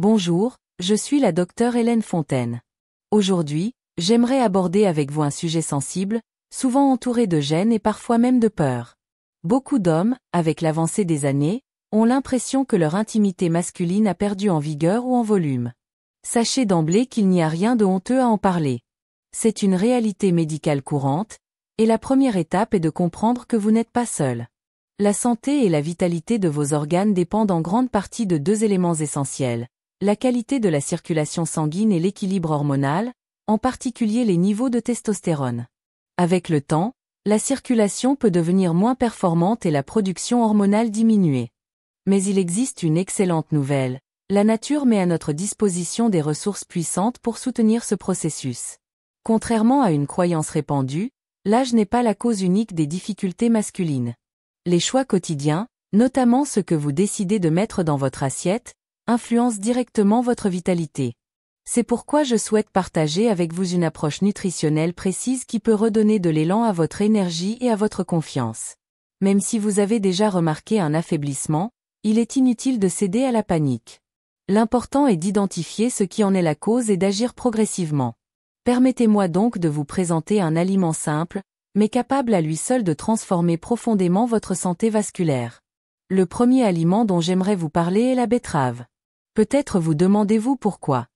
Bonjour, je suis la docteure Hélène Fontaine. Aujourd'hui, j'aimerais aborder avec vous un sujet sensible, souvent entouré de gêne et parfois même de peur. Beaucoup d'hommes, avec l'avancée des années, ont l'impression que leur intimité masculine a perdu en vigueur ou en volume. Sachez d'emblée qu'il n'y a rien de honteux à en parler. C'est une réalité médicale courante, et la première étape est de comprendre que vous n'êtes pas seul. La santé et la vitalité de vos organes dépendent en grande partie de deux éléments essentiels: la qualité de la circulation sanguine et l'équilibre hormonal, en particulier les niveaux de testostérone. Avec le temps, la circulation peut devenir moins performante et la production hormonale diminuer. Mais il existe une excellente nouvelle: la nature met à notre disposition des ressources puissantes pour soutenir ce processus. Contrairement à une croyance répandue, l'âge n'est pas la cause unique des difficultés masculines. Les choix quotidiens, notamment ceux que vous décidez de mettre dans votre assiette, influencent directement votre vitalité. C'est pourquoi je souhaite partager avec vous une approche nutritionnelle précise qui peut redonner de l'élan à votre énergie et à votre confiance. Même si vous avez déjà remarqué un affaiblissement, il est inutile de céder à la panique. L'important est d'identifier ce qui en est la cause et d'agir progressivement. Permettez-moi donc de vous présenter un aliment simple, mais capable à lui seul de transformer profondément votre santé vasculaire. Le premier aliment dont j'aimerais vous parler est la betterave. Peut-être vous demandez-vous pourquoi.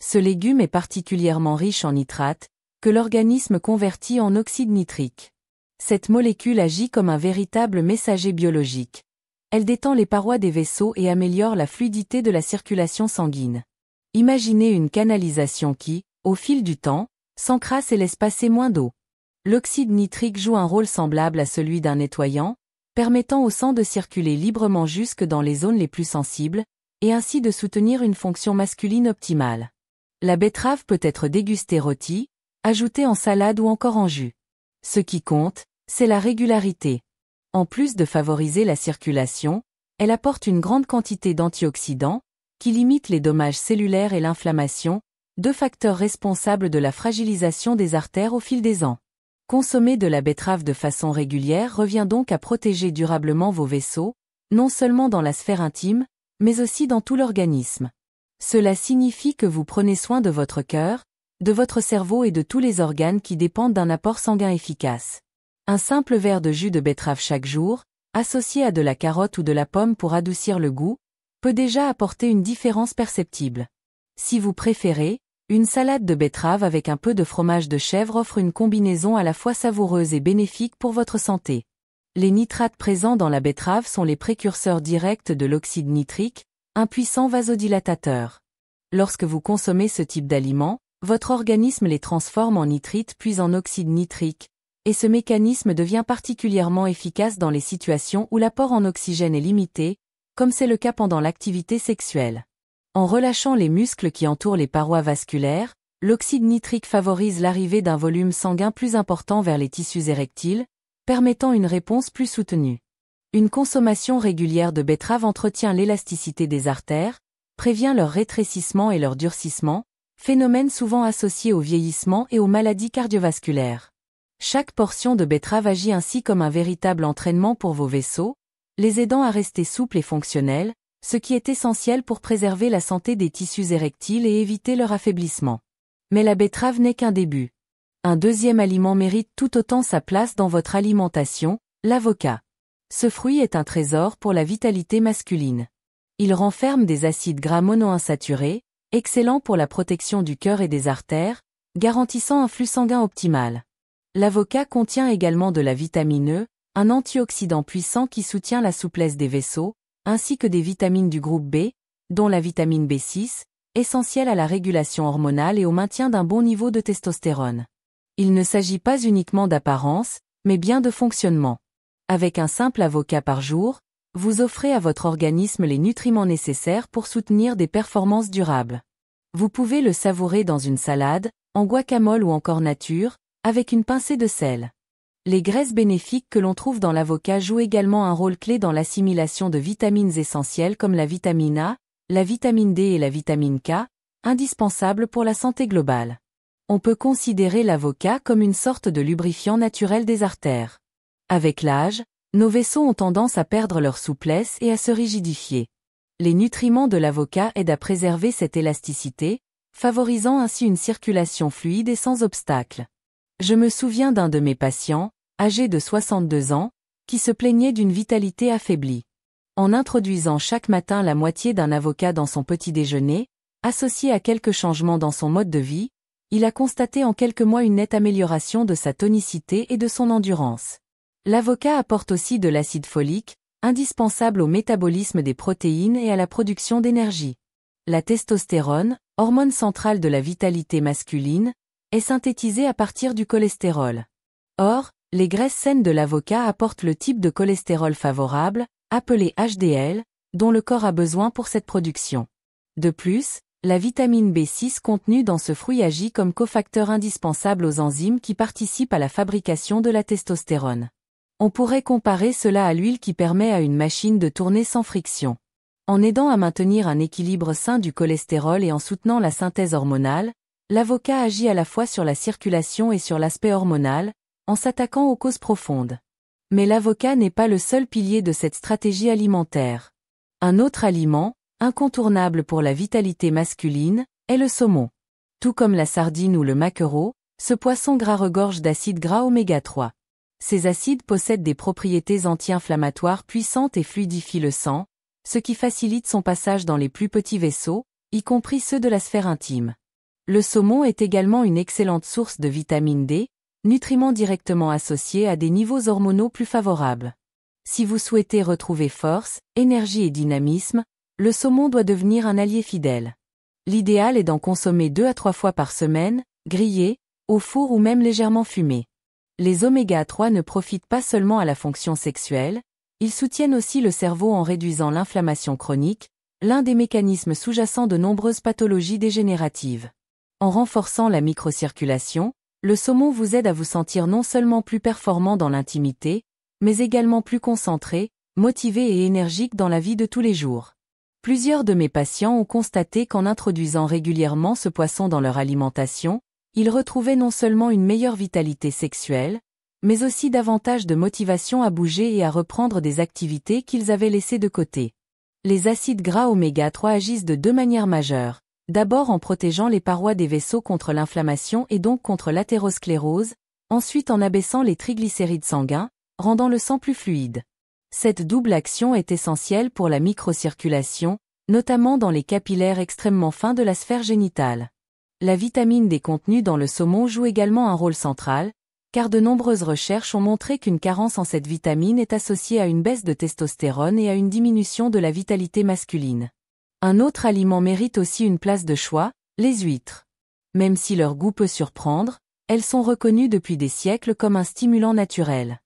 Ce légume est particulièrement riche en nitrates, que l'organisme convertit en oxyde nitrique. Cette molécule agit comme un véritable messager biologique. Elle détend les parois des vaisseaux et améliore la fluidité de la circulation sanguine. Imaginez une canalisation qui, au fil du temps, s'encrasse et laisse passer moins d'eau. L'oxyde nitrique joue un rôle semblable à celui d'un nettoyant, permettant au sang de circuler librement jusque dans les zones les plus sensibles, et ainsi de soutenir une fonction masculine optimale. La betterave peut être dégustée rôtie, ajoutée en salade ou encore en jus. Ce qui compte, c'est la régularité. En plus de favoriser la circulation, elle apporte une grande quantité d'antioxydants, qui limitent les dommages cellulaires et l'inflammation, deux facteurs responsables de la fragilisation des artères au fil des ans. Consommer de la betterave de façon régulière revient donc à protéger durablement vos vaisseaux, non seulement dans la sphère intime, mais aussi dans tout l'organisme. Cela signifie que vous prenez soin de votre cœur, de votre cerveau et de tous les organes qui dépendent d'un apport sanguin efficace. Un simple verre de jus de betterave chaque jour, associé à de la carotte ou de la pomme pour adoucir le goût, peut déjà apporter une différence perceptible. Si vous préférez, une salade de betterave avec un peu de fromage de chèvre offre une combinaison à la fois savoureuse et bénéfique pour votre santé. Les nitrates présents dans la betterave sont les précurseurs directs de l'oxyde nitrique, un puissant vasodilatateur. Lorsque vous consommez ce type d'aliments, votre organisme les transforme en nitrites puis en oxyde nitrique, et ce mécanisme devient particulièrement efficace dans les situations où l'apport en oxygène est limité, comme c'est le cas pendant l'activité sexuelle. En relâchant les muscles qui entourent les parois vasculaires, l'oxyde nitrique favorise l'arrivée d'un volume sanguin plus important vers les tissus érectiles, permettant une réponse plus soutenue. Une consommation régulière de betterave entretient l'élasticité des artères, prévient leur rétrécissement et leur durcissement, phénomène souvent associé au vieillissement et aux maladies cardiovasculaires. Chaque portion de betterave agit ainsi comme un véritable entraînement pour vos vaisseaux, les aidant à rester souples et fonctionnels, ce qui est essentiel pour préserver la santé des tissus érectiles et éviter leur affaiblissement. Mais la betterave n'est qu'un début. Un deuxième aliment mérite tout autant sa place dans votre alimentation, l'avocat. Ce fruit est un trésor pour la vitalité masculine. Il renferme des acides gras monoinsaturés, excellents pour la protection du cœur et des artères, garantissant un flux sanguin optimal. L'avocat contient également de la vitamine E, un antioxydant puissant qui soutient la souplesse des vaisseaux, ainsi que des vitamines du groupe B, dont la vitamine B6, essentielle à la régulation hormonale et au maintien d'un bon niveau de testostérone. Il ne s'agit pas uniquement d'apparence, mais bien de fonctionnement. Avec un simple avocat par jour, vous offrez à votre organisme les nutriments nécessaires pour soutenir des performances durables. Vous pouvez le savourer dans une salade, en guacamole ou encore nature, avec une pincée de sel. Les graisses bénéfiques que l'on trouve dans l'avocat jouent également un rôle clé dans l'assimilation de vitamines essentielles comme la vitamine A, la vitamine D et la vitamine K, indispensables pour la santé globale. On peut considérer l'avocat comme une sorte de lubrifiant naturel des artères. Avec l'âge, nos vaisseaux ont tendance à perdre leur souplesse et à se rigidifier. Les nutriments de l'avocat aident à préserver cette élasticité, favorisant ainsi une circulation fluide et sans obstacle. Je me souviens d'un de mes patients, âgé de 62 ans, qui se plaignait d'une vitalité affaiblie. En introduisant chaque matin la moitié d'un avocat dans son petit déjeuner, associé à quelques changements dans son mode de vie, il a constaté en quelques mois une nette amélioration de sa tonicité et de son endurance. L'avocat apporte aussi de l'acide folique, indispensable au métabolisme des protéines et à la production d'énergie. La testostérone, hormone centrale de la vitalité masculine, est synthétisée à partir du cholestérol. Or, les graisses saines de l'avocat apportent le type de cholestérol favorable, appelé HDL, dont le corps a besoin pour cette production. De plus, la vitamine B6 contenue dans ce fruit agit comme cofacteur indispensable aux enzymes qui participent à la fabrication de la testostérone. On pourrait comparer cela à l'huile qui permet à une machine de tourner sans friction. En aidant à maintenir un équilibre sain du cholestérol et en soutenant la synthèse hormonale, l'avocat agit à la fois sur la circulation et sur l'aspect hormonal, en s'attaquant aux causes profondes. Mais l'avocat n'est pas le seul pilier de cette stratégie alimentaire. Un autre aliment, incontournable pour la vitalité masculine, est le saumon. Tout comme la sardine ou le maquereau, ce poisson gras regorge d'acides gras oméga 3. Ces acides possèdent des propriétés anti-inflammatoires puissantes et fluidifient le sang, ce qui facilite son passage dans les plus petits vaisseaux, y compris ceux de la sphère intime. Le saumon est également une excellente source de vitamine D, nutriment directement associé à des niveaux hormonaux plus favorables. Si vous souhaitez retrouver force, énergie et dynamisme, le saumon doit devenir un allié fidèle. L'idéal est d'en consommer 2 à 3 fois par semaine, grillé, au four ou même légèrement fumé. Les oméga 3 ne profitent pas seulement à la fonction sexuelle, ils soutiennent aussi le cerveau en réduisant l'inflammation chronique, l'un des mécanismes sous-jacents de nombreuses pathologies dégénératives. En renforçant la microcirculation, le saumon vous aide à vous sentir non seulement plus performant dans l'intimité, mais également plus concentré, motivé et énergique dans la vie de tous les jours. Plusieurs de mes patients ont constaté qu'en introduisant régulièrement ce poisson dans leur alimentation, ils retrouvaient non seulement une meilleure vitalité sexuelle, mais aussi davantage de motivation à bouger et à reprendre des activités qu'ils avaient laissées de côté. Les acides gras oméga 3 agissent de 2 manières majeures. D'abord en protégeant les parois des vaisseaux contre l'inflammation et donc contre l'athérosclérose, ensuite en abaissant les triglycérides sanguins, rendant le sang plus fluide. Cette double action est essentielle pour la microcirculation, notamment dans les capillaires extrêmement fins de la sphère génitale. La vitamine D contenue dans le saumon joue également un rôle central, car de nombreuses recherches ont montré qu'une carence en cette vitamine est associée à une baisse de testostérone et à une diminution de la vitalité masculine. Un autre aliment mérite aussi une place de choix, les huîtres. Même si leur goût peut surprendre, elles sont reconnues depuis des siècles comme un stimulant naturel.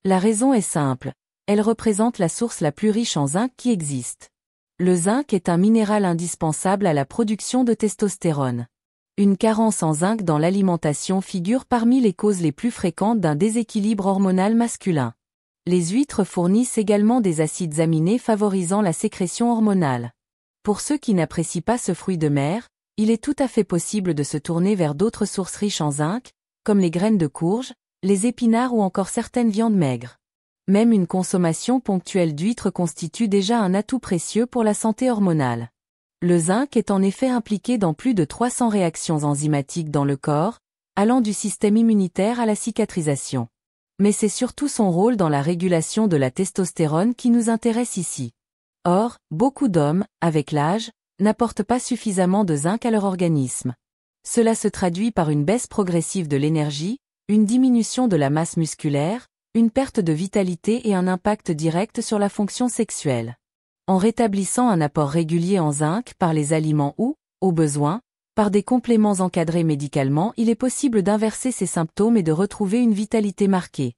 La raison est simple, elles représentent la source la plus riche en zinc qui existe. Le zinc est un minéral indispensable à la production de testostérone. Une carence en zinc dans l'alimentation figure parmi les causes les plus fréquentes d'un déséquilibre hormonal masculin. Les huîtres fournissent également des acides aminés favorisant la sécrétion hormonale. Pour ceux qui n'apprécient pas ce fruit de mer, il est tout à fait possible de se tourner vers d'autres sources riches en zinc, comme les graines de courge, les épinards ou encore certaines viandes maigres. Même une consommation ponctuelle d'huîtres constitue déjà un atout précieux pour la santé hormonale. Le zinc est en effet impliqué dans plus de 300 réactions enzymatiques dans le corps, allant du système immunitaire à la cicatrisation. Mais c'est surtout son rôle dans la régulation de la testostérone qui nous intéresse ici. Or, beaucoup d'hommes, avec l'âge, n'apportent pas suffisamment de zinc à leur organisme. Cela se traduit par une baisse progressive de l'énergie, une diminution de la masse musculaire, une perte de vitalité et un impact direct sur la fonction sexuelle. En rétablissant un apport régulier en zinc par les aliments ou, au besoin, par des compléments encadrés médicalement, il est possible d'inverser ces symptômes et de retrouver une vitalité marquée.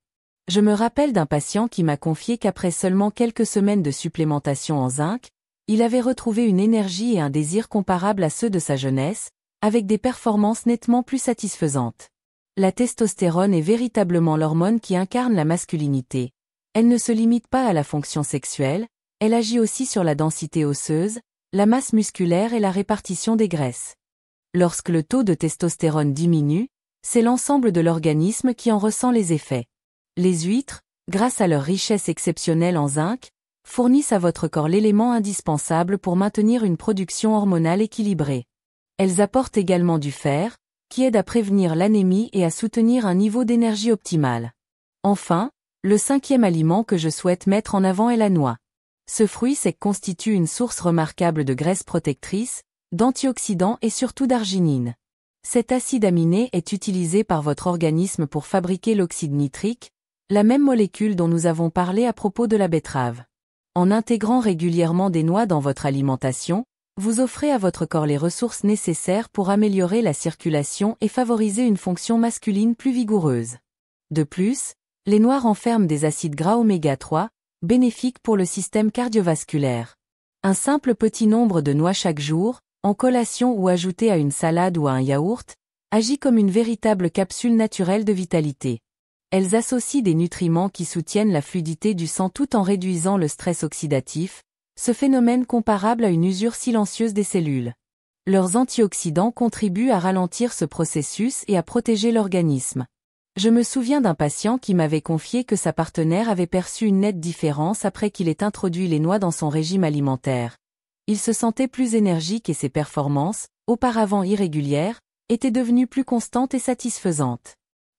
Je me rappelle d'un patient qui m'a confié qu'après seulement quelques semaines de supplémentation en zinc, il avait retrouvé une énergie et un désir comparables à ceux de sa jeunesse, avec des performances nettement plus satisfaisantes. La testostérone est véritablement l'hormone qui incarne la masculinité. Elle ne se limite pas à la fonction sexuelle, elle agit aussi sur la densité osseuse, la masse musculaire et la répartition des graisses. Lorsque le taux de testostérone diminue, c'est l'ensemble de l'organisme qui en ressent les effets. Les huîtres, grâce à leur richesse exceptionnelle en zinc, fournissent à votre corps l'élément indispensable pour maintenir une production hormonale équilibrée. Elles apportent également du fer, qui aide à prévenir l'anémie et à soutenir un niveau d'énergie optimal. Enfin, le 5e aliment que je souhaite mettre en avant est la noix. Ce fruit sec constitue une source remarquable de graisses protectrices, d'antioxydants et surtout d'arginine. Cet acide aminé est utilisé par votre organisme pour fabriquer l'oxyde nitrique, la même molécule dont nous avons parlé à propos de la betterave. En intégrant régulièrement des noix dans votre alimentation, vous offrez à votre corps les ressources nécessaires pour améliorer la circulation et favoriser une fonction masculine plus vigoureuse. De plus, les noix renferment des acides gras oméga 3, bénéfiques pour le système cardiovasculaire. Un simple petit nombre de noix chaque jour, en collation ou ajouté à une salade ou à un yaourt, agit comme une véritable capsule naturelle de vitalité. Elles associent des nutriments qui soutiennent la fluidité du sang tout en réduisant le stress oxydatif, ce phénomène comparable à une usure silencieuse des cellules. Leurs antioxydants contribuent à ralentir ce processus et à protéger l'organisme. Je me souviens d'un patient qui m'avait confié que sa partenaire avait perçu une nette différence après qu'il ait introduit les noix dans son régime alimentaire. Il se sentait plus énergique et ses performances, auparavant irrégulières, étaient devenues plus constantes et satisfaisantes.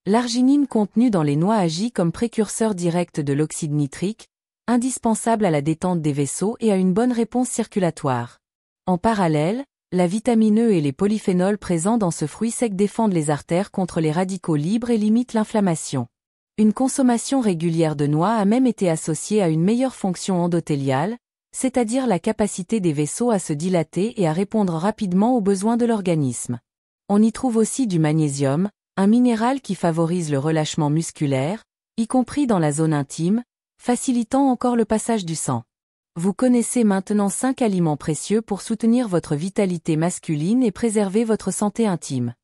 L'arginine contenue dans les noix agit comme précurseur direct de l'oxyde nitrique, indispensable à la détente des vaisseaux et à une bonne réponse circulatoire. En parallèle, la vitamine E et les polyphénols présents dans ce fruit sec défendent les artères contre les radicaux libres et limitent l'inflammation. Une consommation régulière de noix a même été associée à une meilleure fonction endothéliale, c'est-à-dire la capacité des vaisseaux à se dilater et à répondre rapidement aux besoins de l'organisme. On y trouve aussi du magnésium, un minéral qui favorise le relâchement musculaire, y compris dans la zone intime, facilitant encore le passage du sang. Vous connaissez maintenant 5 aliments précieux pour soutenir votre vitalité masculine et préserver votre santé intime.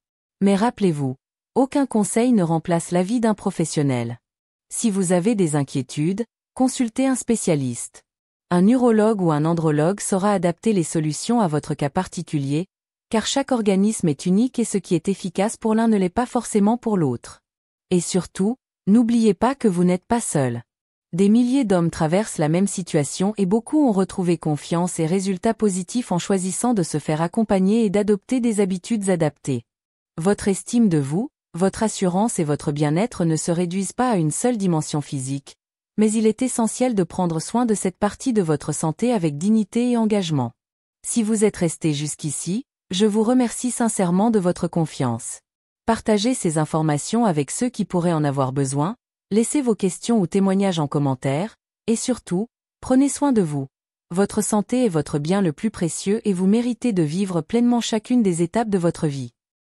Mais rappelez-vous, aucun conseil ne remplace l'avis d'un professionnel. Si vous avez des inquiétudes, consultez un spécialiste. Un urologue ou un andrologue saura adapter les solutions à votre cas particulier, car chaque organisme est unique et ce qui est efficace pour l'un ne l'est pas forcément pour l'autre. Et surtout, n'oubliez pas que vous n'êtes pas seul. Des milliers d'hommes traversent la même situation et beaucoup ont retrouvé confiance et résultats positifs en choisissant de se faire accompagner et d'adopter des habitudes adaptées. Votre estime de vous, votre assurance et votre bien-être ne se réduisent pas à une seule dimension physique, mais il est essentiel de prendre soin de cette partie de votre santé avec dignité et engagement. Si vous êtes resté jusqu'ici, je vous remercie sincèrement de votre confiance. Partagez ces informations avec ceux qui pourraient en avoir besoin. Laissez vos questions ou témoignages en commentaire, et surtout, prenez soin de vous. Votre santé est votre bien le plus précieux et vous méritez de vivre pleinement chacune des étapes de votre vie.